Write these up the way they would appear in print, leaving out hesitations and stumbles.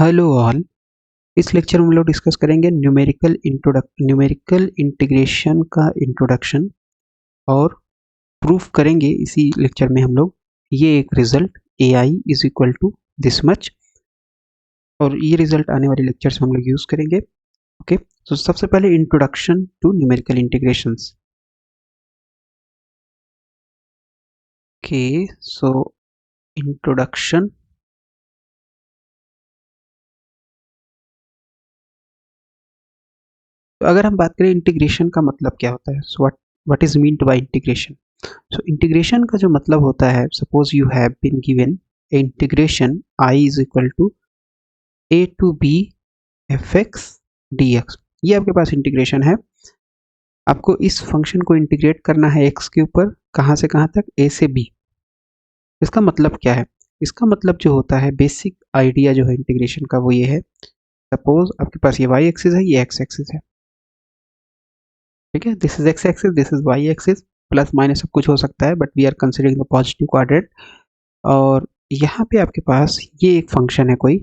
Hello all. इस lecture में हम लोग डिस्कस करेंगे न्यूमेरिकल इंटीग्रेशन का इंट्रोडक्शन और प्रूफ करेंगे इसी लेक्चर में हम लोग ये एक result a I is equal to this much, और ये रिजल्ट आने वाले लेक्चर्स में हम लोग यूज करेंगे। ओके, तो सबसे पहले introduction to numerical integrations. Okay, so introduction. तो अगर हम बात करें इंटीग्रेशन का मतलब क्या होता है, so what is meant by integration. So integration का जो मतलब होता है, suppose you have been given integration I is equal to a to b f x d x. ये आपके पास इंटीग्रेशन है। आपको इस फंक्शन को इंटीग्रेट करना है एक्स के ऊपर, कहाँ से कहाँ तक, ए से बी। इसका मतलब क्या है? इसका मतलब जो होता है, बेसिक आइडिया जो है इंटीग्रेशन का वो ये है, सपोज आपके पास ये वाई एक्सिस है, ये एक्स एक्सिस है, ठीक है। This is x axis, this is y axis, plus minus सब कुछ हो सकता है, but we are considering the positive quadrant. और यहाँ पे आपके पास ये एक फंक्शन है कोई,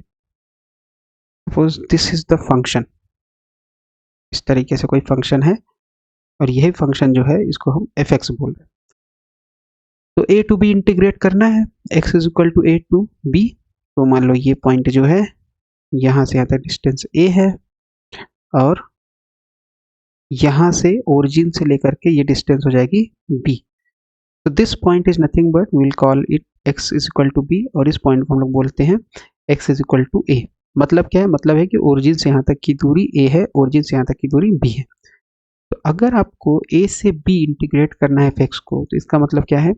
suppose this is the function, इस तरीके से कोई फंक्शन है, और यही फंक्शन जो है इसको हम एफ एक्स बोल रहे हैं। तो ए टू बी इंटीग्रेट करना है, x is equal to a to b. तो मान लो ये पॉइंट जो है यहाँ से यहाँ तक डिस्टेंस ए है, और यहाँ से ओरिजिन से लेकर के ये डिस्टेंस हो जाएगी बी। तो this point is nothing but will call it x is equal to b, और इस पॉइंट को हम लोग बोलते हैं x is equal to a. मतलब क्या है? मतलब है कि ओरिजिन से यहाँ तक की दूरी ए है, ओरिजिन से यहाँ तक की दूरी बी है। तो अगर आपको ए से बी इंटीग्रेट करना है एफ को, तो इसका मतलब क्या है?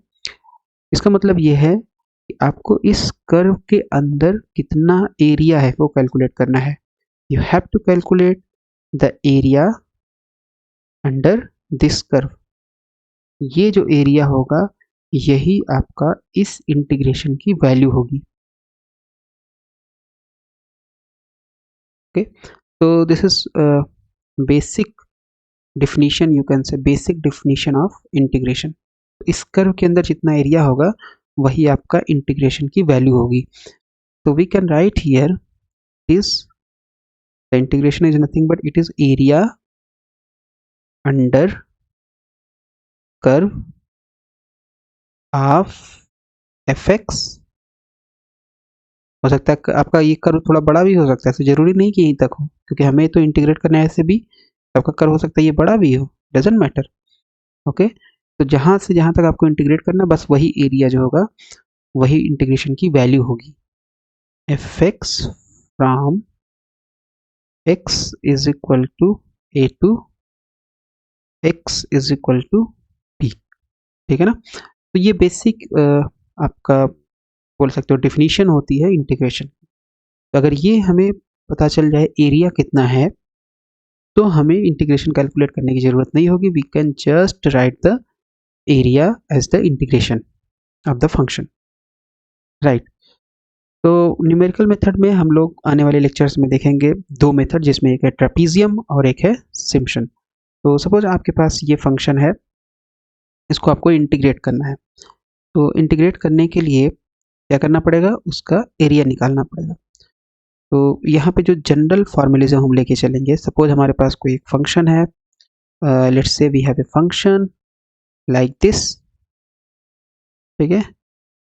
इसका मतलब ये है कि आपको इस कर्व के अंदर कितना एरिया है वो कैलकुलेट करना है। You have to calculate the area under this curve. ये जो एरिया होगा यही आपका इस इंटीग्रेशन की वैल्यू होगी। ओके, तो this is basic definition, you can say basic definition of integration. इस कर्व के अंदर जितना एरिया होगा वही आपका इंटीग्रेशन की वैल्यू होगी। तो we can write here is the integration is nothing but it is area under curve of f x. हो सकता है आपका ये कर्व थोड़ा बड़ा भी हो सकता है, ऐसे जरूरी नहीं कि यहीं तक हो, क्योंकि हमें तो इंटीग्रेट करना है ऐसे भी। आपका कर्व हो सकता है ये बड़ा भी हो, डजेंट मैटर। ओके, तो जहां से जहां तक आपको इंटीग्रेट करना है, बस वही एरिया जो होगा वही इंटीग्रेशन की वैल्यू होगी। F x from x is equal to a to x is equal to b, ठीक है ना। तो ये बेसिक आपका बोल सकते हो डिफिनीशन होती है इंटीग्रेशन। तो अगर ये हमें पता चल जाए एरिया कितना है, तो हमें इंटीग्रेशन कैलकुलेट करने की जरूरत नहीं होगी। We can just write the area as the integration of the function, right. तो न्यूमेरिकल मेथड में हम लोग आने वाले लेक्चर्स में देखेंगे दो मेथड, जिसमें एक है ट्रेपीजियम और एक है सिम्पसन। तो सपोज आपके पास ये फंक्शन है, इसको आपको इंटीग्रेट करना है। तो इंटीग्रेट करने के लिए क्या करना पड़ेगा? उसका एरिया निकालना पड़ेगा। तो यहाँ पे जो जनरल फॉर्मूलिज्म हम लेके चलेंगे, सपोज हमारे पास कोई एक फंक्शन है, let's say we have a function like this, ठीक है।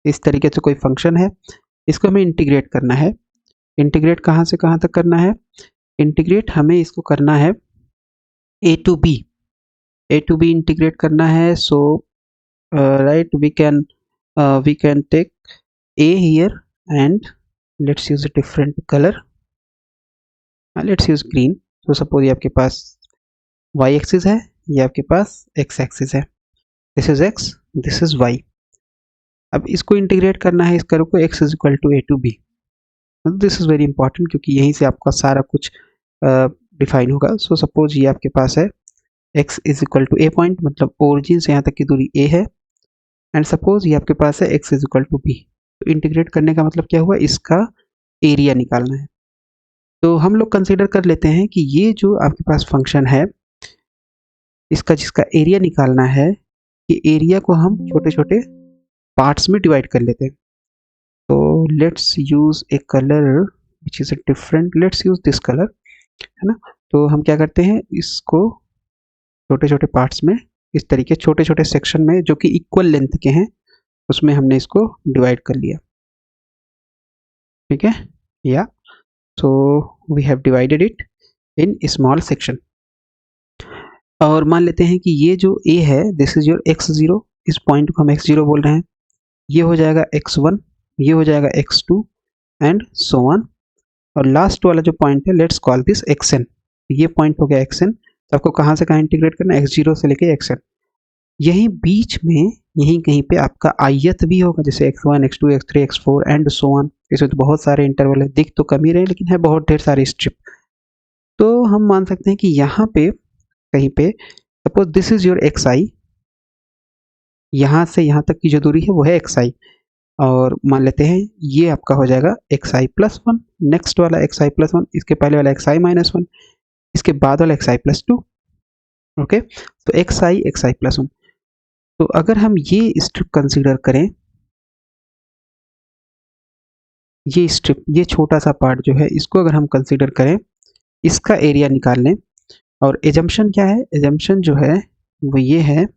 इस तरीके से कोई फंक्शन है, इसको हमें इंटीग्रेट करना है। इंटीग्रेट कहाँ से कहाँ तक करना है? इंटीग्रेट हमें इसको करना है A to B, A to B integrate करना है। So right, we can take A here and let's use a different colour, let's use green. तो सपोज ये आपके पास y एक्सिस है, ये आपके पास x एक्सिस है, this is x, this is y। अब इसको इंटीग्रेट करना है इस कर्व को, x is equal to a to b. This is very important, क्योंकि यहीं से आपका सारा कुछ डिफाइन होगा। सो सपोज ये आपके पास है x is equal to a point, मतलब ओरिजिन से यहाँ तक की दूरी a है, एंड सपोज ये आपके पास है x is equal to b। तो इंटीग्रेट करने का मतलब क्या हुआ? इसका एरिया निकालना है। तो हम लोग कंसीडर कर लेते हैं कि ये जो आपके पास फंक्शन है, इसका जिसका एरिया निकालना है, ये एरिया को हम छोटे छोटे पार्ट्स में डिवाइड कर लेते हैं। तो let's use A colour which is a different, let's use this colour, है ना। तो हम क्या करते हैं, इसको छोटे छोटे पार्ट्स में, इस तरीके छोटे छोटे सेक्शन में जो कि इक्वल लेंथ के हैं, उसमें हमने इसको डिवाइड कर लिया, ठीक है। या so we have divided it in small section. और मान लेते हैं कि ये जो a है, दिस इज योर x0, इस पॉइंट को हम x0 बोल रहे हैं, ये हो जाएगा x1, ये हो जाएगा x2 एंड सो ऑन। और लास्ट वाला जो पॉइंट है, लेट्स कॉल दिस xn, ये पॉइंट हो गया xn। तो आपको कहाँ से कहाँ इंटीग्रेट करना है, x0 से लेके xn। यही बीच में यहीं कहीं पे आपका आयत भी होगा, जैसे x1 x2 x3 x4 and so on. इसमें तो बहुत सारे इंटरवल है, दिख तो कम ही रहे लेकिन है बहुत ढेर सारे स्ट्रिप। तो हम मान सकते हैं कि यहाँ पे कहीं पे suppose this is your xi, यहाँ से यहाँ तक की जो दूरी है वो है xi, और मान लेते हैं ये आपका हो जाएगा xi+1, नेक्स्ट वाला xi+1, इसके पहले वाला xi-1, इसके बाद वाला xi+2, ओके। तो xi+1। तो अगर हम ये स्ट्रिप कंसीडर करें, ये स्ट्रिप, ये छोटा सा पार्ट जो है, इसको अगर हम कंसीडर करें, इसका एरिया निकाल लें, और एजम्पशन क्या है, एजम्पशन जो है वो ये है,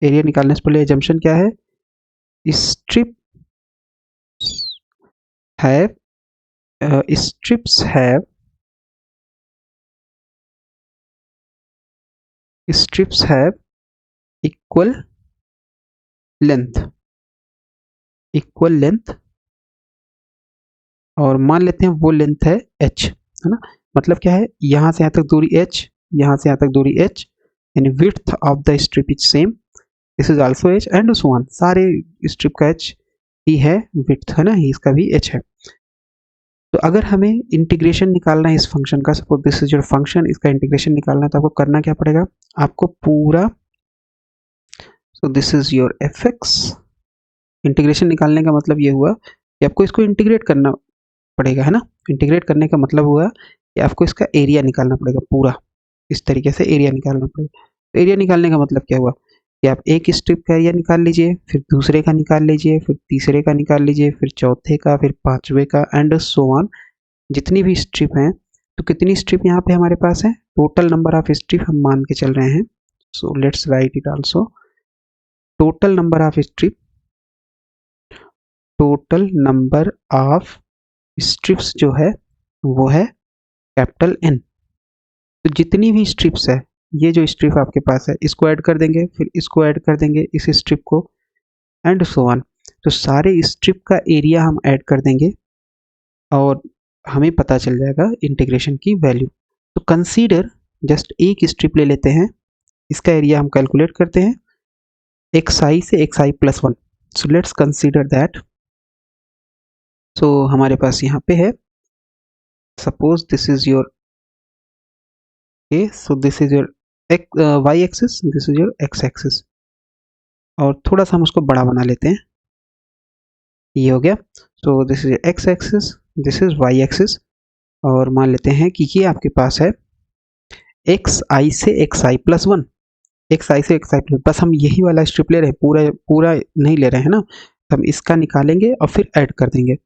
एरिया निकालने से पहले एजम्पशन क्या है, strip have strips have equal length, और मान लेते हैं वो लेंथ है h, है ना। मतलब क्या है, यहाँ से यहाँ तक दूरी h, यहाँ से यहाँ तक दूरी h, यानी width of the strip is same, this is also h and so on। सारे स्ट्रिप का h ही है, width है ना, इसका भी h है। तो अगर हमें इंटीग्रेशन निकालना है इस फंक्शन का, suppose this is your function, इसका इंटीग्रेशन निकालना है, तो आपको करना क्या पड़ेगा, आपको पूरा, सो this is your fx, integration निकालने का मतलब ये हुआ कि आपको इसको इंटीग्रेट करना पड़ेगा, है ना। इंटीग्रेट करने का मतलब हुआ कि आपको इसका एरिया निकालना पड़ेगा पूरा, इस तरीके से एरिया निकालना पड़ेगा। तो एरिया निकालने का मतलब क्या हुआ कि आप एक स्ट्रिप का एरिया निकाल लीजिए, फिर दूसरे का निकाल लीजिए, फिर तीसरे का निकाल लीजिए, फिर चौथे का, फिर पांचवे का एंड सो ऑन। जितनी भी स्ट्रिप हैं, तो कितनी स्ट्रिप यहाँ पे हमारे पास है, टोटल नंबर ऑफ स्ट्रिप हम मान के चल रहे हैं। So let's write it also, total number of strip, total number of strips जो है वो है कैपिटल N। तो जितनी भी स्ट्रिप्स है, ये जो स्ट्रिप आपके पास है, इसको ऐड कर देंगे, फिर इसको ऐड कर देंगे, इस स्ट्रिप को एंड सो ऑन। तो सारे स्ट्रिप का एरिया हम ऐड कर देंगे और हमें पता चल जाएगा इंटीग्रेशन की वैल्यू। तो कंसीडर, जस्ट एक स्ट्रिप ले लेते हैं, इसका एरिया हम कैलकुलेट करते हैं xi से xi+1। So let's consider that. So हमारे पास यहाँ पे है, suppose this is your so this is your y axis, this is your x axis, और थोड़ा सा हम उसको बड़ा बना लेते हैं, ये हो गया। So this is your x axis, this is y axis, और मान लेते हैं कि ये आपके पास है xi से xi+1, xi से xi+, बस हम यही वाला स्ट्रिप ले रहे हैं, पूरा पूरा नहीं ले रहे हैं ना। हम इसका निकालेंगे और फिर ऐड कर देंगे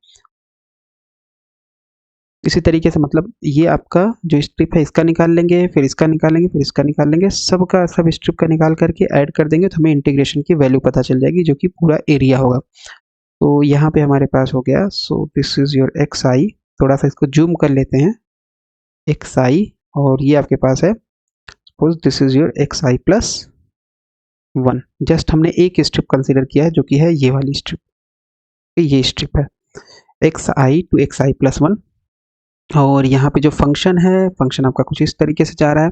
इसी तरीके से। मतलब ये आपका जो स्ट्रिप है, इसका निकाल लेंगे, फिर इसका निकालेंगे, फिर इसका निकालेंगे, सबका सब स्ट्रिप का निकाल करके ऐड कर देंगे, तो हमें इंटीग्रेशन की वैल्यू पता चल जाएगी, जो कि पूरा एरिया होगा। तो यहाँ पे हमारे पास हो गया, so this is your xi, थोड़ा सा इसको जूम कर लेते हैं, xi, और ये आपके पास है, suppose this is your xi+1। Just हमने एक स्ट्रिप कंसीडर किया है, जो कि है ये वाली स्ट्रिप, ये स्ट्रिप है xi to xi+1। और यहाँ पे जो फंक्शन है, फंक्शन आपका कुछ इस तरीके से जा रहा है।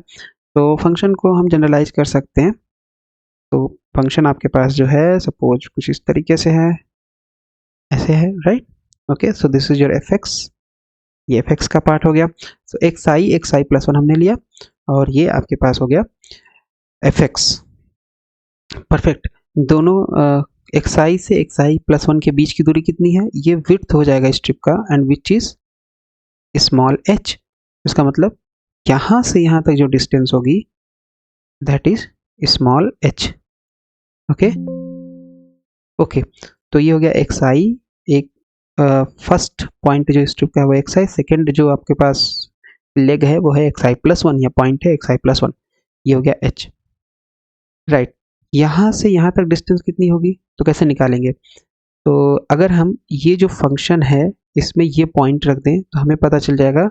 तो फंक्शन को हम जनरलाइज कर सकते हैं। तो फंक्शन आपके पास जो है, सपोज कुछ इस तरीके से है, ऐसे है, right. Okay, so this is your fx, ये fx का पार्ट हो गया। सो xi+1 हमने लिया, और ये आपके पास हो गया fx। परफेक्ट। दोनों xi से xi+1 के बीच की दूरी कितनी है, ये विड्थ हो जाएगा स्ट्रिप का, and which is small h। इसका मतलब यहाँ से यहाँ तक जो डिस्टेंस होगी, that is small h। Okay, तो ये हो गया xi, एक फर्स्ट पॉइंट जो स्ट्रिप का है वो एक्स आई, सेकेंड जो आपके पास लेग है वो है एक्स आई प्लस वन, या पॉइंट है एक्स आई प्लस वन, ये हो गया एच। राइट, यहाँ से यहाँ तक डिस्टेंस कितनी होगी, तो कैसे निकालेंगे? तो अगर हम ये जो फंक्शन है इसमें ये पॉइंट रख दें तो हमें पता चल जाएगा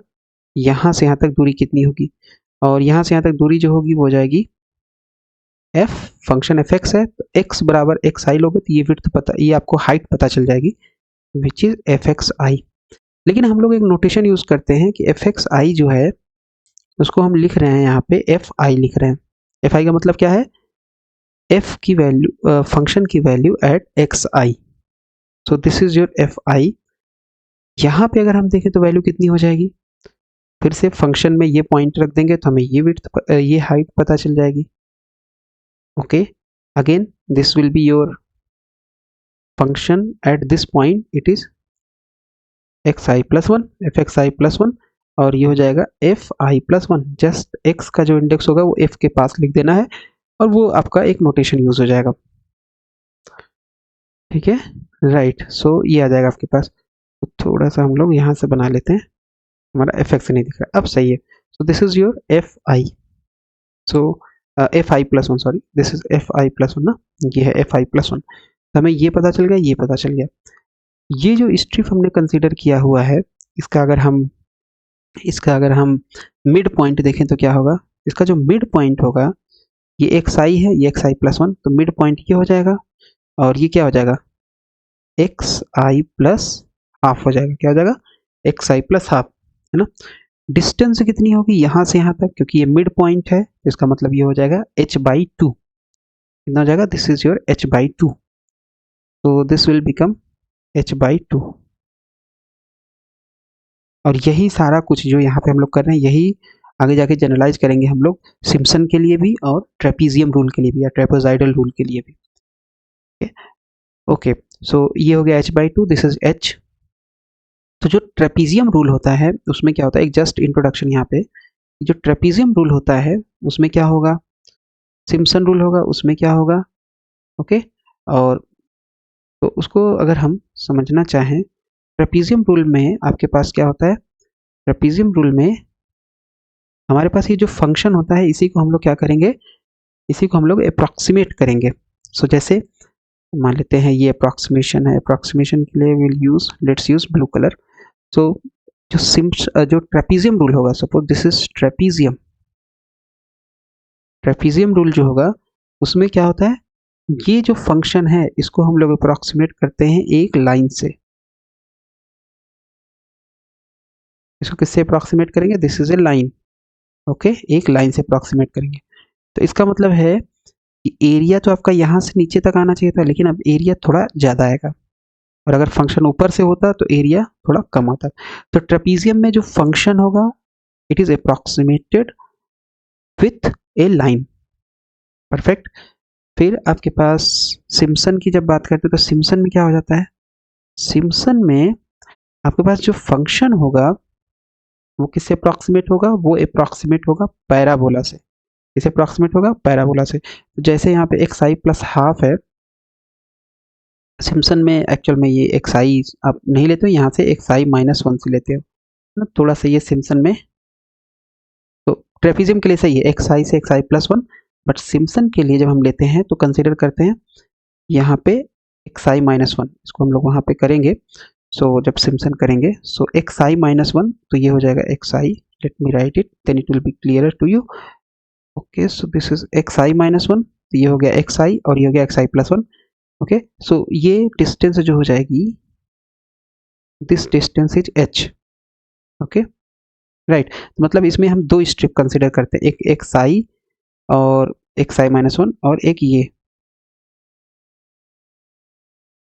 यहाँ से यहाँ तक दूरी कितनी होगी, और यहाँ से यहाँ तक दूरी जो होगी वो हो जाएगी एफ, फंक्शन एफ एक्स है तो एक्स बराबर एक्स आई लोगे तो ये विड्थ पता, ये आपको हाइट पता चल जाएगी विच इज एफ एक्स आई। लेकिन हम लोग एक नोटेशन यूज करते हैं कि एफ एक्स आई जो है उसको हम लिख रहे हैं यहाँ पे एफ आई लिख रहे हैं। एफ आई का मतलब क्या है? एफ की वैल्यू, फंक्शन की value at x i, so this is your f i. यहाँ पे अगर हम देखें तो वैल्यू कितनी हो जाएगी, फिर से फंक्शन में ये पॉइंट रख देंगे तो हमें ये विड्थ, ये हाइट पता चल जाएगी। Okay, again this will be your function at this point, it is x I plus one, F x I plus one, और ये हो जाएगा F i plus one. Just x का जो इंडेक्स होगा वो एफ के पास लिख देना है और वो आपका एक नोटेशन यूज हो जाएगा। ठीक है, राइट, सो ये आ जाएगा आपके पास। तो थोड़ा सा हम लोग यहाँ से बना लेते हैं, हमारा एफ एक्स नहीं दिख रहा, अब सही है। सो this is your f I, so F i plus one, sorry this is F i plus one ना, ये है एफ आई प्लस वन। तो हमें ये पता चल गया, ये पता चल गया। ये जो स्ट्रिप हमने कंसीडर किया हुआ है इसका अगर हम मिड पॉइंट देखें तो क्या होगा, इसका जो मिड पॉइंट होगा ये एक्स आई है, ये एक्स आई प्लस वन, तो मिड पॉइंट ये हो जाएगा और ये क्या हो जाएगा, एक्स आई प्लस हाफ हो जाएगा। क्या हो जाएगा? एक्स आई प्लस हाफ, है ना। डिस्टेंस कितनी होगी यहाँ से यहाँ तक, क्योंकि ये मिड पॉइंट है इसका मतलब ये हो जाएगा h बाई टू। कितना हो जाएगा? This is your h by two, तो this will become h by two. और यही सारा कुछ जो यहाँ पे हम लोग कर रहे हैं यही आगे जाके जनरलाइज करेंगे हम लोग सिम्पसन के लिए भी और ट्रेपीजियम रूल के लिए भी या ट्रेपेजॉइडल रूल के लिए भी। ओके, सो ये हो गया h by to, this is h। तो जो ट्रेपीजियम रूल होता है उसमें क्या होता है, एक जस्ट इंट्रोडक्शन यहाँ पे, जो ट्रेपीजियम रूल होता है उसमें क्या होगा, सिम्पसन रूल होगा, उसमें क्या होगा, ओके। और तो उसको अगर हम समझना चाहें, ट्रेपीजियम रूल में आपके पास क्या होता है, ट्रेपीजियम रूल में हमारे पास ये जो फंक्शन होता है इसी को हम लोग क्या करेंगे, इसी को हम लोग अप्रॉक्सीमेट करेंगे। सो जैसे मान लेते हैं ये अप्रॉक्सीमेशन है, अप्रॉक्सीमेशन के लिए will use, let's use blue colour. So जो ट्रेपीजियम रूल होगा, suppose this is trapezium, trapezium rule जो होगा उसमें क्या होता है, ये जो फंक्शन है इसको हम लोग अप्रॉक्सीमेट करते हैं एक लाइन से। इसको किससे अप्रॉक्सीमेट करेंगे? This is a line, okay, एक लाइन से अप्रॉक्सीमेट करेंगे। तो इसका मतलब है कि एरिया तो आपका यहाँ से नीचे तक आना चाहिए था, लेकिन अब एरिया थोड़ा ज़्यादा आएगा, और अगर फंक्शन ऊपर से होता तो एरिया थोड़ा कम आता। तो ट्रेपीजियम में जो फंक्शन होगा it is approximated with a line, perfect. फिर आपके पास सिम्पसन की जब बात करते हैं तो सिम्पसन में क्या हो जाता है, सिम्पसन में आपके पास जो फंक्शन होगा वो किससे अप्रॉक्सीमेट होगा, वो अप्रॉक्सीमेट होगा पैराबोला से। किससे अप्रॉक्सीमेट होगा? पैराबोला से। तो जैसे यहाँ पे एक्स आई प्लस हाफ है, सिम्पसन में एक्चुअल में ये एक्स आई आप नहीं लेते हो, यहाँ से एक्स आई माइनस वन से लेते हो ना, थोड़ा सा ये सिम्पसन में, तो ट्रेपीजियम के लिए सही है एक्स आई से x I plus one, but Simpson के लिए जब हम लेते हैं तो कंसिडर करते हैं यहाँ पे एक्स आई माइनस वन, इसको हम लोग वहाँ पे करेंगे। सो जब सिम्पसन करेंगे so x i minus one, तो ये हो जाएगा x i, let me write it then it will be clearer to you. Okay, so this is x i minus one, तो ये हो गया एक्स आई और ये हो गया एक्स आई प्लस वन। ओके, सो ये डिस्टेंस जो हो जाएगी, this distance is h, okay, right. मतलब इसमें हम दो स्ट्रिप कंसिडर करते हैं, एक एक्स आई और एक्स आई माइनस वन, और एक ये,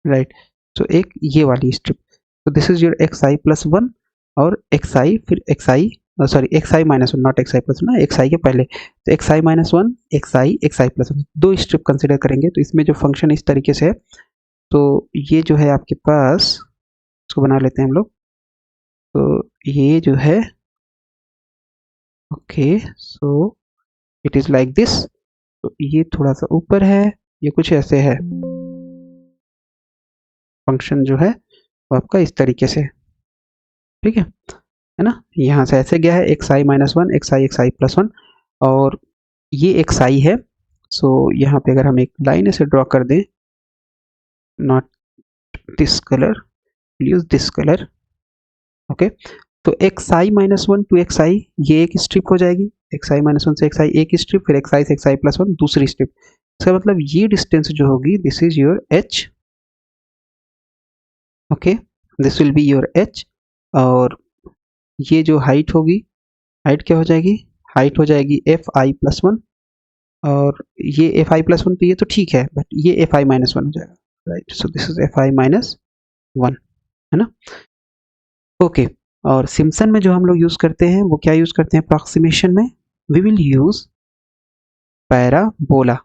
राइट। सो एक ये वाली स्ट्रिप, तो this is your x I plus one और एक्स आई, फिर x i, sorry x i minus one, not x I plus one, x i के पहले, तो x i minus one, x I plus one, दो strip consider करेंगे। तो इसमें जो फंक्शन इस तरीके से है, तो ये जो है आपके पास, इसको बना लेते हैं हम लोग, तो ये जो है, okay, so it is like this. तो ये थोड़ा सा ऊपर है, ये कुछ ऐसे है फंक्शन जो है, वो आपका इस तरीके से, ठीक है ना। यहाँ से ऐसे गया है x i minus one, x I plus one, और ये एक्स आई है। सो यहाँ पे अगर हम एक लाइन ऐसे ड्रॉ कर दें, not this colour, use this colour, okay. तो x i minus one two x आई ये एक स्ट्रिप हो जाएगी, एक्स आई माइनस वन से एक्स आई एक स्ट्रिप, फिर एक्स आई से एक्स आई प्लस वन दूसरी स्ट्रिप। इसका मतलब ये डिस्टेंस जो होगी this is your H, okay, this will be your H. और ये जो हाइट होगी, हाइट क्या हो जाएगी, हाइट हो जाएगी एफ आई प्लस वन, और ये एफ आई प्लस वन तो ये तो ठीक है, बट ये एफ आई माइनस वन हो जाएगा, right. So this is F I minus one, है ना, ओके। और सिम्पसन में जो हम लोग यूज करते हैं वो क्या यूज करते हैं अप्रॉक्सीमेशन में, वी विल यूज पैराबोला।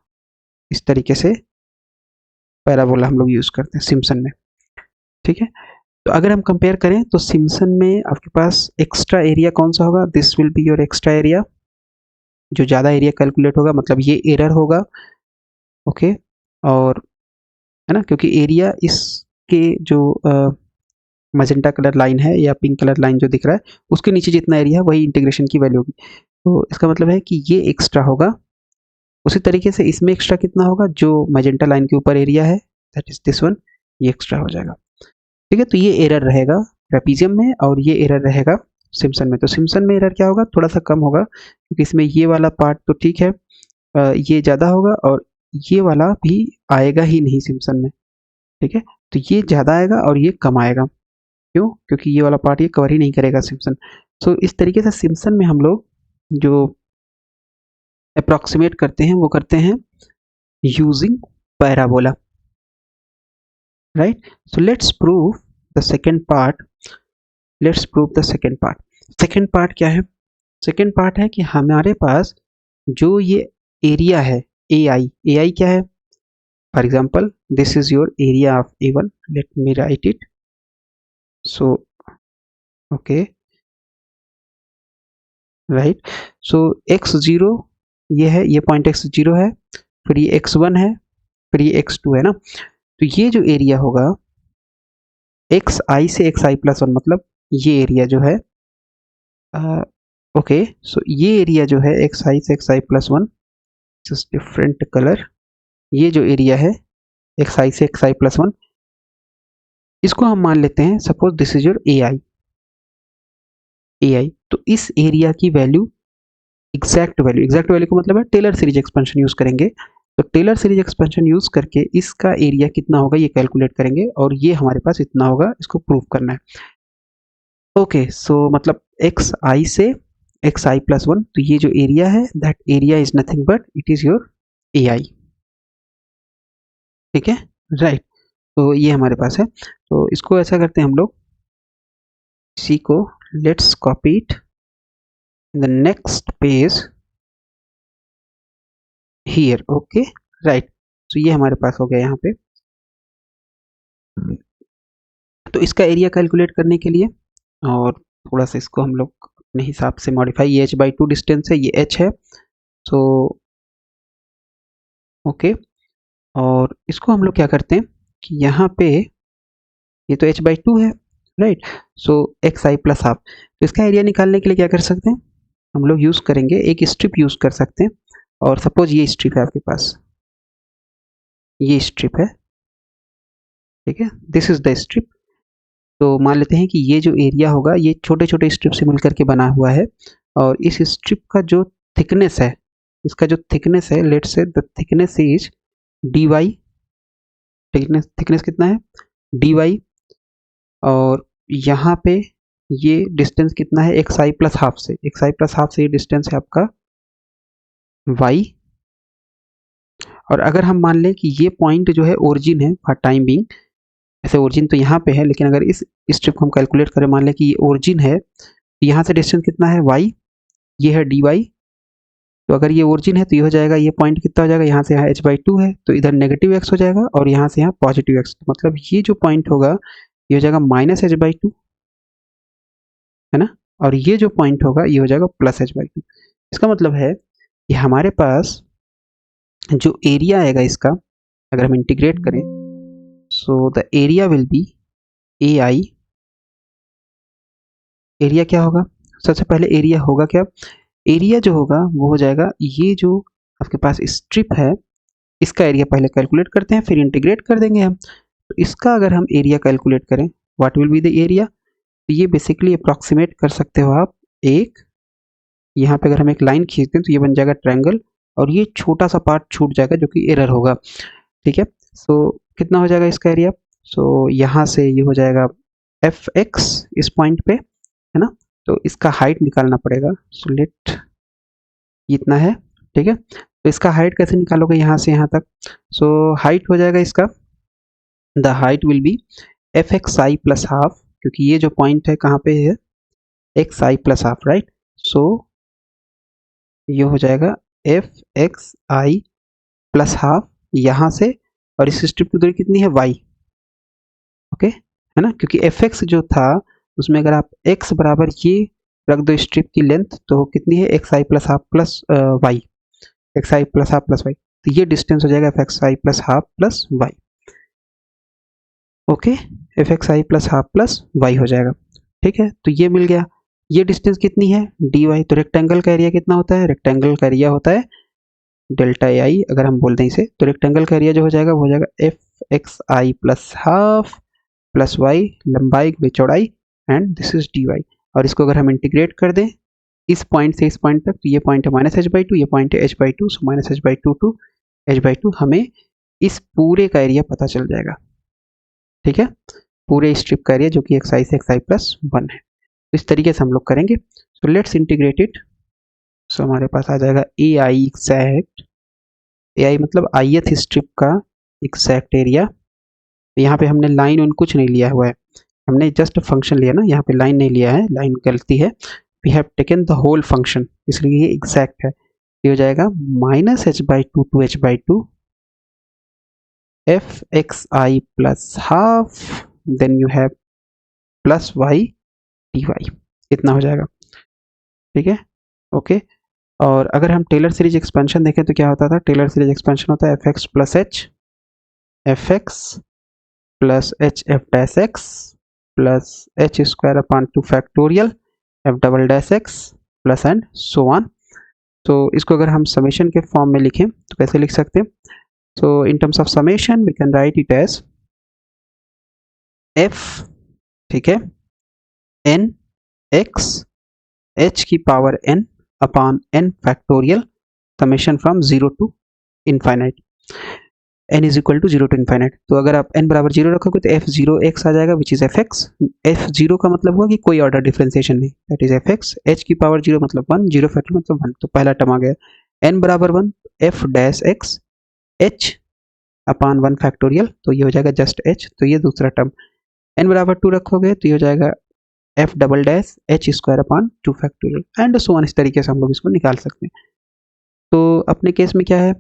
इस तरीके से पैराबोला हम लोग यूज करते हैं सिम्पसन में, ठीक है। तो अगर हम कंपेयर करें तो सिम्पसन में आपके पास एक्स्ट्रा एरिया कौन सा होगा, this will be your extra area, जो ज़्यादा एरिया कैलकुलेट होगा, मतलब ये एरर होगा, ओके। और है ना, क्योंकि एरिया इसके जो मजेंटा कलर लाइन है या पिंक कलर लाइन जो दिख रहा है उसके नीचे जितना एरिया है वही इंटीग्रेशन की वैल्यू होगी, तो इसका मतलब है कि ये एक्स्ट्रा होगा। उसी तरीके से इसमें एक्स्ट्रा कितना होगा, जो मजेंटा लाइन के ऊपर एरिया है दैट इज दिस वन, ये एक्स्ट्रा हो जाएगा, ठीक है। तो ये एरर रहेगा ट्रेपीजियम में और ये एरर रहेगा सिम्पसन में। तो सिम्पसन में एरर क्या होगा, थोड़ा सा कम होगा, क्योंकि इसमें ये वाला पार्ट तो ठीक है, ये ज़्यादा होगा और ये वाला भी आएगा ही नहीं सिम्पसन में, ठीक है। तो ये ज़्यादा आएगा और ये कम आएगा, क्यों, क्योंकि ये वाला पार्ट ये कवर ही नहीं करेगा सिम्पसन। सो इस तरीके से सिम्पसन में हम लोग जो अप्रॉक्सीमेट करते हैं वो करते हैं using parabola, right. So let's prove the second part, let's prove the second part. Second part क्या है, सेकेंड पार्ट है कि हमारे पास जो ये एरिया है ए आई क्या है, for example this is your area of A one, late me write it, so okay, right. So x zero ये है, ये पॉइंट एक्स जीरो है, फिर ये एक्स वन है, फिर ये एक्स टू है ना। तो ये जो एरिया होगा एक्स आई से एक्स आई प्लस वन, मतलब ये एरिया जो है ओके, सो ये एरिया जो है एक्स आई से एक्स आई plus one, just different colour, ये जो एरिया है एक्स आई से एक्स आई प्लस वन, इसको हम मान लेते हैं suppose this is your a आई। तो इस एरिया की वैल्यू एग्जैक्ट वैल्यू का मतलब है टेलर सीरीज एक्सपेंशन यूज करेंगे। तो टेलर सीरीज एक्सपेंशन यूज करके इसका एरिया कितना होगा ये कैलकुलेट करेंगे, और ये हमारे पास इतना होगा, इसको प्रूव करना है, ओके। सो मतलब एक्स आई से एक्स आई प्लस वन, तो ये जो एरिया है that area is nothing but it is your a i, ठीक है, राइट। तो ये हमारे पास है, तो इसको ऐसा करते हैं हम लोग, इसी को let's copy it in the next page here, okay, right. तो ये हमारे पास हो गया यहाँ पे। तो इसका एरिया कैलकुलेट करने के लिए और थोड़ा सा इसको हम लोग अपने हिसाब से मॉडिफाई, ये h/2 डिस्टेंस है, ये h है, सो ओके। और इसको हम लोग क्या करते हैं कि यहाँ पे ये तो h/2 है, राइट। सो एक्स आई प्लस हाफ, तो इसका एरिया निकालने के लिए क्या कर सकते हैं, हम लोग यूज करेंगे एक स्ट्रिप यूज कर सकते हैं। और सपोज ये स्ट्रिप है आपके पास, ये स्ट्रिप है, ठीक है, दिस इज द स्ट्रिप। तो मान लेते हैं कि ये जो एरिया होगा ये छोटे छोटे स्ट्रिप से मिलकर के बना हुआ है, और इस स्ट्रिप का जो थिकनेस है, इसका जो थिकनेस है, let's say the thickness is d y, thickness कितना है डी वाई, और यहाँ पे ये डिस्टेंस कितना है एक्स आई प्लस हाफ से, एक्स आई प्लस हाफ से ये डिस्टेंस है आपका वाई। और अगर हम मान लें कि ये पॉइंट जो है ओरिजिन है फॉर टाइम बीइंग, ऐसे ओरिजिन तो यहाँ पे है, लेकिन अगर इस स्ट्रिप को हम कैलकुलेट करें, मान लें कि ये ओरिजिन है, तो यहाँ से डिस्टेंस कितना है वाई, ये है डी वाई। तो अगर ये ओरिजिन है तो ये हो जाएगा, ये पॉइंट कितना हो जाएगा, यहाँ से यहाँ h/2 है तो इधर नेगेटिव एक्स हो जाएगा, और यहाँ से यहाँ पॉजिटिव एक्स, तो मतलब ये जो पॉइंट होगा ये हो जाएगा माइनस h/2, है ना, और ये जो पॉइंट होगा ये हो जाएगा प्लस h/2। इसका मतलब है कि हमारे पास जो एरिया आएगा इसका, अगर हम इंटीग्रेट करें, so the area will be A I, area क्या होगा, सबसे पहले एरिया होगा क्या, एरिया जो होगा वो हो जाएगा, ये जो आपके पास स्ट्रिप है इसका एरिया पहले कैलकुलेट करते हैं फिर इंटीग्रेट कर देंगे हम। तो इसका अगर हम एरिया कैलकुलेट करें, what will be the area, तो ये बेसिकली अप्रॉक्सीमेट कर सकते हो आप, एक यहाँ पे अगर हम एक लाइन खींचते हैं तो ये बन जाएगा ट्रायंगल, और ये छोटा सा पार्ट छूट जाएगा जो कि एरर होगा, ठीक है। सो कितना हो जाएगा इसका एरिया, सो यहाँ से ये हो जाएगा एफ एक्स इस पॉइंट पे, है ना, तो इसका हाइट निकालना पड़ेगा, सो लेट इतना है, ठीक है। तो इसका हाइट कैसे निकालोगे यहाँ से यहाँ तक, सो हाइट हो जाएगा इसका, the height will be f x I plus half, क्योंकि ये जो पॉइंट है कहाँ पे है, एक्स आई प्लस हाफ, राइट। सो ये हो जाएगा एफ एक्स आई प्लस हाफ यहाँ से, और इस स्ट्रिप की दूरी कितनी है, वाई, ओके, है ना, क्योंकि एफ एक्स जो था उसमें अगर आप एक्स बराबर ये रख दो स्ट्रिप की लेंथ, तो कितनी है, एक्स आई plus half plus y, x आई प्लस हाफ प्लस वाई, तो ये डिस्टेंस हो जाएगा एफ एक्स आई plus half plus y, okay, f x आई प्लस हाफ प्लस वाई हो जाएगा, ठीक है। तो ये मिल गया, ये डिस्टेंस कितनी है, डी वाई, तो रेक्टेंगल का एरिया कितना होता है, रेक्टेंगल का एरिया होता है डेल्टा ए आई, अगर हम बोल दें इसे, तो रेक्टेंगल का एरिया जो हो जाएगा वो हो जाएगा एफ एक्स आई प्लस हाफ प्लस वाई, लंबाई में चौड़ाई, and this is d y, और इसको अगर हम इंटीग्रेट कर दें इस पॉइंट से इस पॉइंट तक, तो ये पॉइंट है माइनस एच बाई टू, ये पॉइंट है H by two, so minus H by two to H by two, हमें इस पूरे का एरिया पता चल जाएगा, ठीक है, पूरे स्ट्रिप का एरिया जो कि एक्स आई से एक्स आई प्लस वन है। इस तरीके से हम लोग करेंगे, सो लेट्स इंटीग्रेट इट, सो हमारे पास आ जाएगा ए आई एग्जैक्ट, ए आई मतलब आईएथ स्ट्रिप का एग्जैक्ट एरिया, यहाँ पे हमने लाइन उन कुछ नहीं लिया हुआ है, हमने जस्ट फंक्शन लिया ना, यहाँ पे लाइन नहीं लिया है, लाइन गलती है, we have taken the whole function, इसलिए ये एग्जैक्ट है, ये हो जाएगा minus H by two to H by two F x I plus half, then you have plus Y D Y, इतना हो जाएगा, ठीक है, ओके। और अगर हम टेलर सीरीज एक्सपेंशन देखें तो क्या होता था, टेलर सीरीज एक्सपेंशन होता है F x plus F x plus F dash x plus H square upon two factorial F double dash x plus and so on. तो इसको अगर हम समेशन के फॉर्म में लिखें तो कैसे लिख सकते हैं, so in terms of summation we can write it as f, ठीक है, एन एक्स एच की power n upon n factorial summation from zero to infinite, n is equal to zero to infinite. तो अगर आप n बराबर zero रखोगे तो F zero x आ जाएगा which is F x, F zero का मतलब हुआ कि कोई ऑर्डर डिफरेंशिएशन नहीं, that is F x, h की पावर जीरो मतलब वन, जीरो फैक्टर मतलब वन, तो पहला टर्म आ गया, n बराबर one, F dash x H upon one factorial, तो ये हो जाएगा जस्ट एच, तो ये दूसरा टर्म, n बराबर टू रखोगे तो ये हो जाएगा F double dash H square upon two factorial and so on, इस तरीके से हम लोग इसको निकाल सकते हैं। तो अपने केस में क्या है,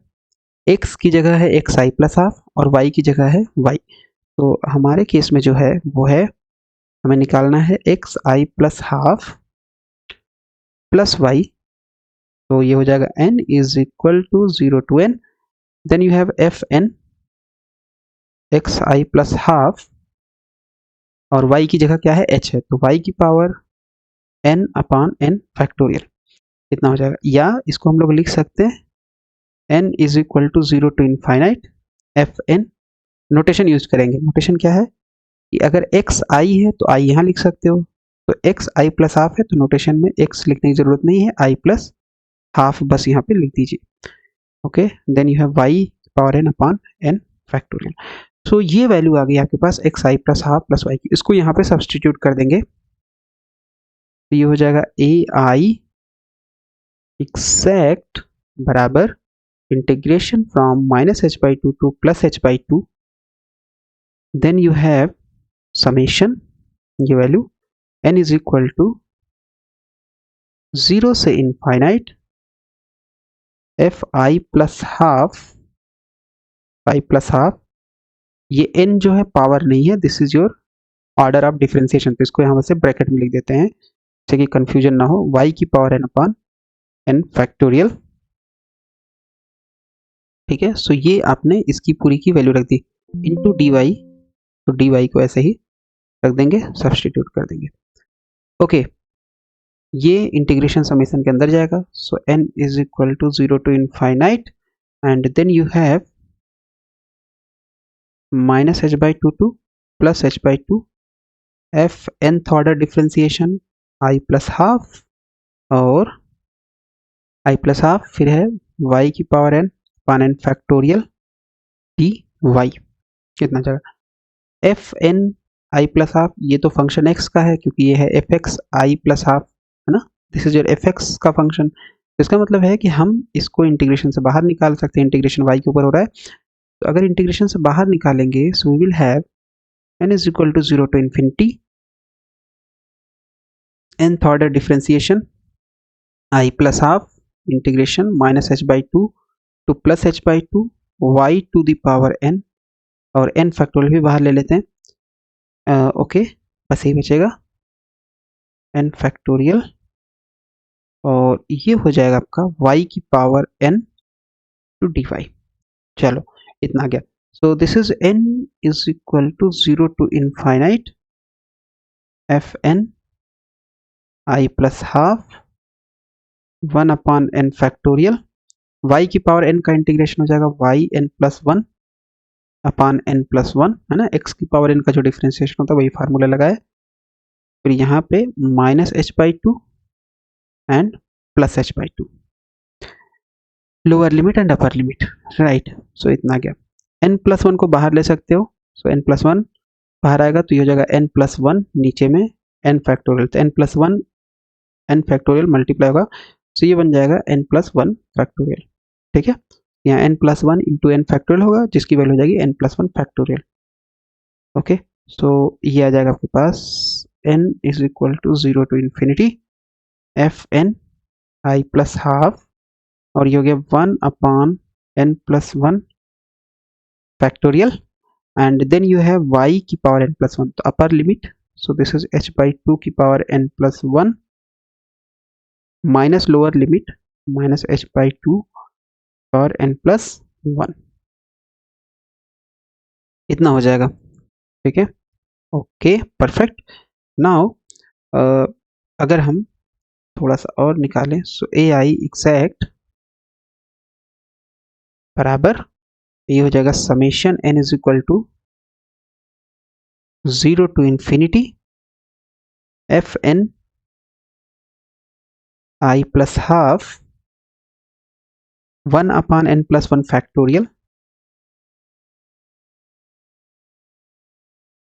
x की जगह है एक्स आई प्लस हाफ और y की जगह है y, तो हमारे केस में जो है वो है हमें निकालना है एक्स आई प्लस हाफ प्लस वाई, तो ये हो जाएगा n is equal to zero to n, then you have F N X I plus half और y की जगह क्या है h है, तो y की power n upon n factorial, इतना हो जाएगा, या इसको हम लोग लिख सकते हैं n is equal to zero to infinite F N, notation use करेंगे, नोटेशन क्या है कि अगर x i है तो i यहाँ लिख सकते हो, तो x i प्लस हाफ है तो नोटेशन में x लिखने की जरूरत नहीं है, i प्लस हाफ बस यहाँ पे लिख दीजिए, okay, then you have y power n upon n factorial. सो ये वैल्यू आ गई आपके पास एक्स आई प्लस हाफ प्लस वाई की, इसको यहाँ पे सब्सटीट्यूट कर देंगे, तो ये हो जाएगा ए आई एक्सैक्ट बराबर integration from minus H by two to plus h by two, then you have summation, ये value n is equal to zero से infinite f i plus half, i plus half, ये n जो है power नहीं है, this is your order of differentiation, तो इसको यहाँ से ब्रैकेट में लिख देते हैं जैसे कि कंफ्यूजन ना हो, y की power n upon n factorial, ठीक है। सो ये आपने इसकी पूरी की वैल्यू रख दी इनटू dy, तो dy को ऐसे ही रख देंगे, सब्सटीट्यूट कर देंगे। ओके, ये इंटीग्रेशन समेशन के अंदर जाएगा। So n is equal to 0 to infinite and then you have minus h by 2 to plus h by 2 f nth order differentiation I plus half और I plus half, फिर है y की power n पान n factorial dy। कितना जाएगा F N I plus half, ये तो function x का है क्योंकि ये है एफ एक्स आई प्लस हाफ, है ना। This is your F x का फंक्शन। इसका मतलब है कि हम इसको इंटीग्रेशन से बाहर निकाल सकते हैं। इंटीग्रेशन y के ऊपर हो रहा है, तो अगर इंटीग्रेशन से बाहर निकालेंगे so we will have n is equal to 0 to infinity nth order differentiation i plus half integration minus h by 2 to plus h by 2 y to the power n, और n फैक्टोरियल भी बाहर ले लेते हैं। Okay, बस यही बचेगा n factorial, और ये हो जाएगा आपका y की पावर n टू dy। चलो इतना आ गया। So this is n is equal to 0 to infinite F N I plus half 1 upon n factorial, y की पावर n का इंटीग्रेशन हो जाएगा y n plus 1 upon n plus 1, है ना। x की पावर n का जो डिफरेंशिएशन होता है वही फार्मूला लगाए, फिर यहाँ पे minus h by 2 and plus h by 2, lower limit and upper limit, right. So इतना गया। n प्लस 1 को बाहर ले सकते हो, सो n प्लस 1 बाहर आएगा तो ये हो जाएगा n प्लस 1, नीचे में n फैक्टोरियल, तो n plus 1 n factorial multiply होगा, सो ये बन जाएगा n प्लस 1 फैक्टोरियल। ठीक है, यहाँ n plus 1 into n factorial होगा जिसकी वैल्यू हो जाएगी n plus 1 factorial. Okay, so ये आ जाएगा आपके पास n is equal to 0 to infinity F N I plus half, और ये हो गया 1 upon n plus 1 factorial, and then you have y की पावर n प्लस 1, तो upper limit, so this is h by 2 की power n plus 1 minus lower limit minus h by 2 power n plus 1, इतना हो जाएगा। ठीक है, okay perfect. Now अगर हम थोड़ा सा और निकालें, सो ए आई एग्जैक्ट बराबर ये हो जाएगा summation n is equal to 0 to infinity F N I plus half 1 upon n plus 1 factorial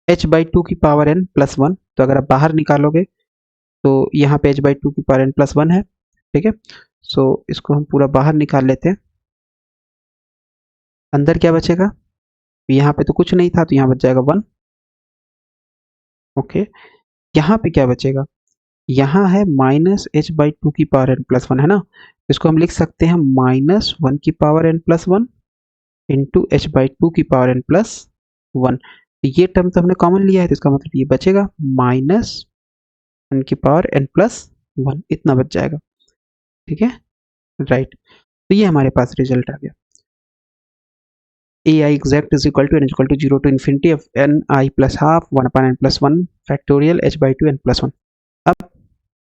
h by 2 की पावर n प्लस 1, तो अगर आप बाहर निकालोगे तो यहाँ पे h बाई 2 की पावर n प्लस 1 है। ठीक है, सो इसको हम पूरा बाहर निकाल लेते हैं। अंदर क्या बचेगा, यहाँ पे तो कुछ नहीं था तो यहाँ बच जाएगा 1। ओके, यहाँ पे क्या बचेगा, यहाँ है माइनस h बाई 2 की पावर n प्लस 1, है ना। इसको हम लिख सकते हैं माइनस 1 की power n plus 1 into h by 2 की पावर n प्लस 1। ये टर्म तो हमने कॉमन लिया है, तो इसका मतलब ये बचेगा माइनस 1 की पावर n प्लस 1, इतना बच जाएगा। ठीक है, राइट। तो ये हमारे पास रिजल्ट आ गया। A I exact is equal to n equal to 0 to infinity of n I plus half 1 upon n plus 1 factorial h by 2 n plus 1। अब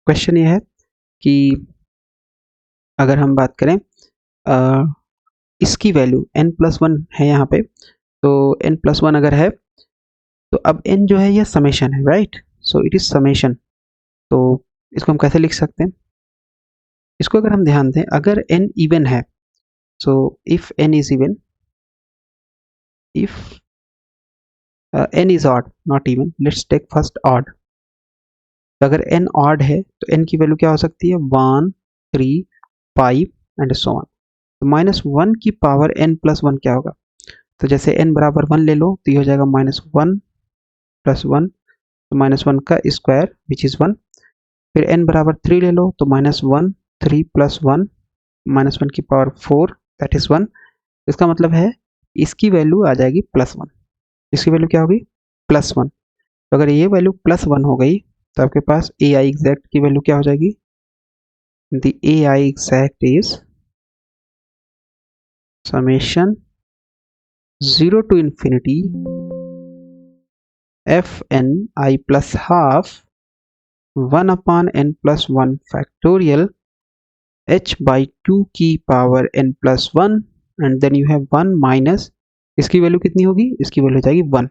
क्वेश्चन ये है कि अगर हम बात करें इसकी वैल्यू n प्लस 1 है यहाँ पे, तो n प्लस 1 अगर है तो अब n जो है यह समेशन है, right. So it is summation, तो इसको हम कैसे लिख सकते हैं, इसको अगर हम ध्यान दें, अगर n इवन है, so if n is even, if n is odd not even, let's take first odd, तो अगर n odd है तो n की वैल्यू क्या हो सकती है 1 3 5 एंड सो ऑन। तो माइनस 1 की पावर n प्लस 1 क्या होगा, तो जैसे n बराबर 1 ले लो तो ये हो जाएगा माइनस 1 प्लस 1, तो माइनस 1 का स्क्वायर विच इज़ 1। फिर n बराबर 3 ले लो तो माइनस 1 3 प्लस 1 माइनस 1 की पावर 4 दैट इज़ 1। इसका मतलब है इसकी वैल्यू आ जाएगी प्लस 1, इसकी वैल्यू क्या होगी प्लस 1। तो अगर ये वैल्यू प्लस 1 हो गई तो आपके पास ए आई एग्जैक्ट की वैल्यू क्या हो जाएगी, the A I exact is summation 0 to infinity F N I plus half 1 upon N plus 1 factorial h by 2 की power n plus 1 and then you have 1 minus, इसकी वैल्यू कितनी होगी, इसकी वैल्यू हो जाएगी 1,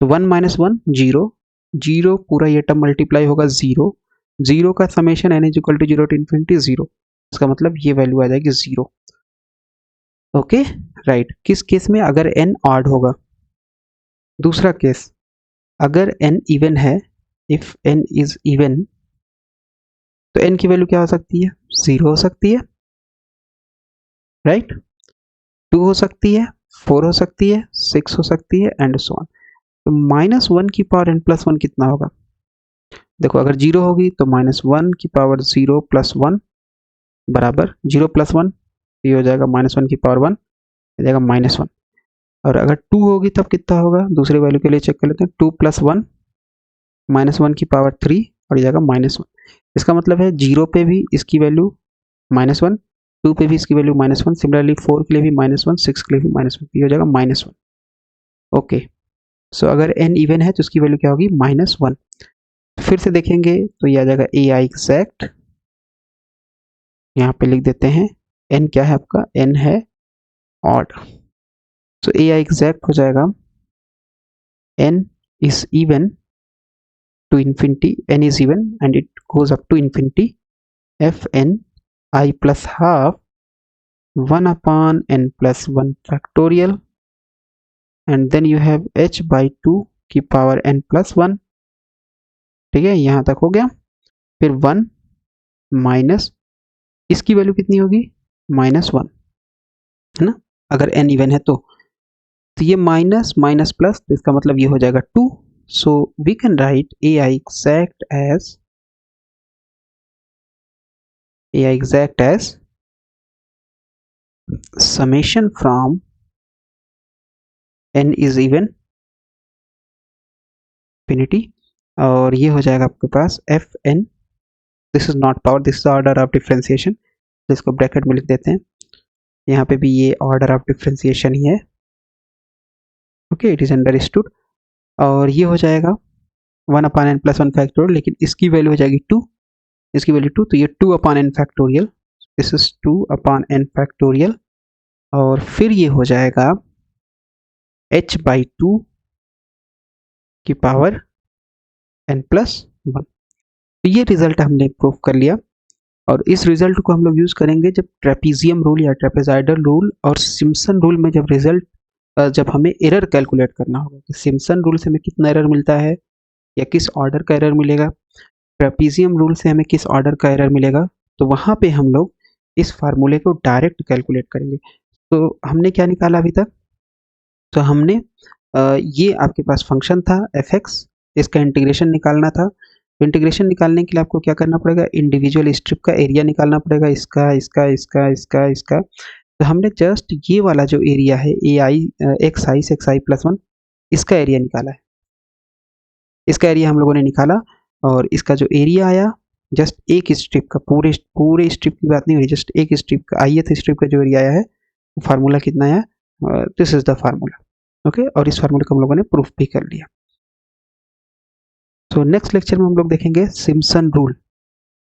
तो 1 माइनस 1 जीरो, जीरो पूरा ये टर्म मल्टीप्लाई होगा जीरो, जीरो का summation n is equal to zero to infinity zero, इसका मतलब ये वैल्यू आ जाएगी जीरो। ओके राइट, किस केस में, अगर n ऑड होगा। दूसरा केस, अगर n इवन है, इफ n इज इवन, तो n की वैल्यू क्या हो सकती है, जीरो हो सकती है, राइट, 2 हो सकती है, 4 हो सकती है, 6 हो सकती है एंड सो ऑन। तो माइनस 1 की पावर n प्लस 1 कितना होगा, देखो अगर जीरो होगी तो माइनस 1 की पावर 0 प्लस 1 बराबर 0 प्लस 1, ये हो जाएगा माइनस 1 की पावर 1, हो जाएगा माइनस 1। और अगर 2 होगी तब कितना होगा, दूसरे वैल्यू के लिए चेक कर लेते हैं, 2 प्लस 1 माइनस 1 की पावर 3 और ये जाएगा माइनस 1। इसका मतलब है 0 पे भी इसकी वैल्यू माइनस 1, 2 पे भी इसकी वैल्यू माइनस 1, सिमिलरली 4 के लिए भी माइनस 1, 6 के लिए भी माइनस 1, ये हो जाएगा माइनस 1। ओके, सो अगर n इवन है तो इसकी वैल्यू क्या होगी, माइनस 1। फिर से देखेंगे तो ये आ जाएगा ए आई एग्जैक्ट, यहाँ पे लिख देते हैं n क्या है आपका, n है ऑड, सो ए आई एग्जैक्ट हो जाएगा n is even to infinity, n is even and it goes up to infinity, fn I plus half 1 upon n plus 1 factorial and then you have h by 2 की power n plus 1, ठीक है, यहाँ तक हो गया। फिर 1 minus, इसकी वैल्यू कितनी होगी, माइनस 1, है ना, अगर n इवन है तो ये माइनस माइनस प्लस, तो इसका मतलब ये हो जाएगा 2, so we can write ai exact as summation from n is even infinity, और ये हो जाएगा आपके पास f n, this is not power, this is order of differentiation, इसको ब्रैकेट में लिख देते हैं, यहाँ पे भी ये ऑर्डर ऑफ डिफरेंशिएशन ही है, ओके, इट इज अंडरस्टूड। और ये हो जाएगा 1 अपॉन n प्लस 1 फैक्टोरियल, लेकिन इसकी वैल्यू हो जाएगी 2, इसकी वैल्यू 2, तो ये 2 upon n factorial, this is 2 upon n factorial, और फिर ये हो जाएगा h बाई 2 की पावर n प्लस 1। तो ये रिजल्ट हमने प्रूव कर लिया, और इस रिजल्ट को हम लोग यूज करेंगे जब ट्रेपीजियम रूल या ट्रेपेजॉइडल रूल और सिम्पसन रूल में जब हमें एरर कैलकुलेट करना होगा कि सिम्पसन रूल से हमें कितना एरर मिलता है या किस ऑर्डर का एरर मिलेगा, ट्रेपीजियम रूल से हमें किस ऑर्डर का एरर मिलेगा, तो वहाँ पे हम लोग इस फार्मूले को डायरेक्ट कैलकुलेट करेंगे। तो हमने क्या निकाला अभी तक, तो हमने ये आपके पास फंक्शन था fx, इसका इंटीग्रेशन निकालना था। तो इंटीग्रेशन निकालने के लिए आपको क्या करना पड़ेगा, इंडिविजुअल स्ट्रिप का एरिया निकालना पड़ेगा, इसका इसका इसका इसका इसका। तो हमने जस्ट ये वाला जो एरिया है ए आई एक्स आई प्लस 1, इसका एरिया निकाला है, इसका एरिया हम लोगों ने निकाला, और इसका जो एरिया आया जस्ट एक स्ट्रिप का, पूरे स्ट्रिप की बात नहीं हो रही, जस्ट एक स्ट्रिप का, ith स्ट्रिप का जो एरिया आया है, फार्मूला कितना आया, this is the formula, okay, और इस फार्मूले को हम लोगों ने प्रूफ भी कर लिया। तो नेक्स्ट लेक्चर में हम लोग देखेंगे Simpson rule,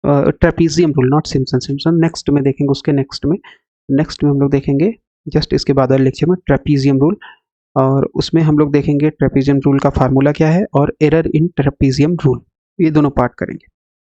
trapezium rule, not Simpson next में देखेंगे, उसके नेक्स्ट में हम लोग देखेंगे जस्ट इसके बाद वाले लेक्चर में ट्रेपीजियम रूल, और उसमें हम लोग देखेंगे ट्रेपीजियम रूल का फार्मूला क्या है और एरर इन ट्रेपीजियम रूल, ये दोनों पार्ट करेंगे।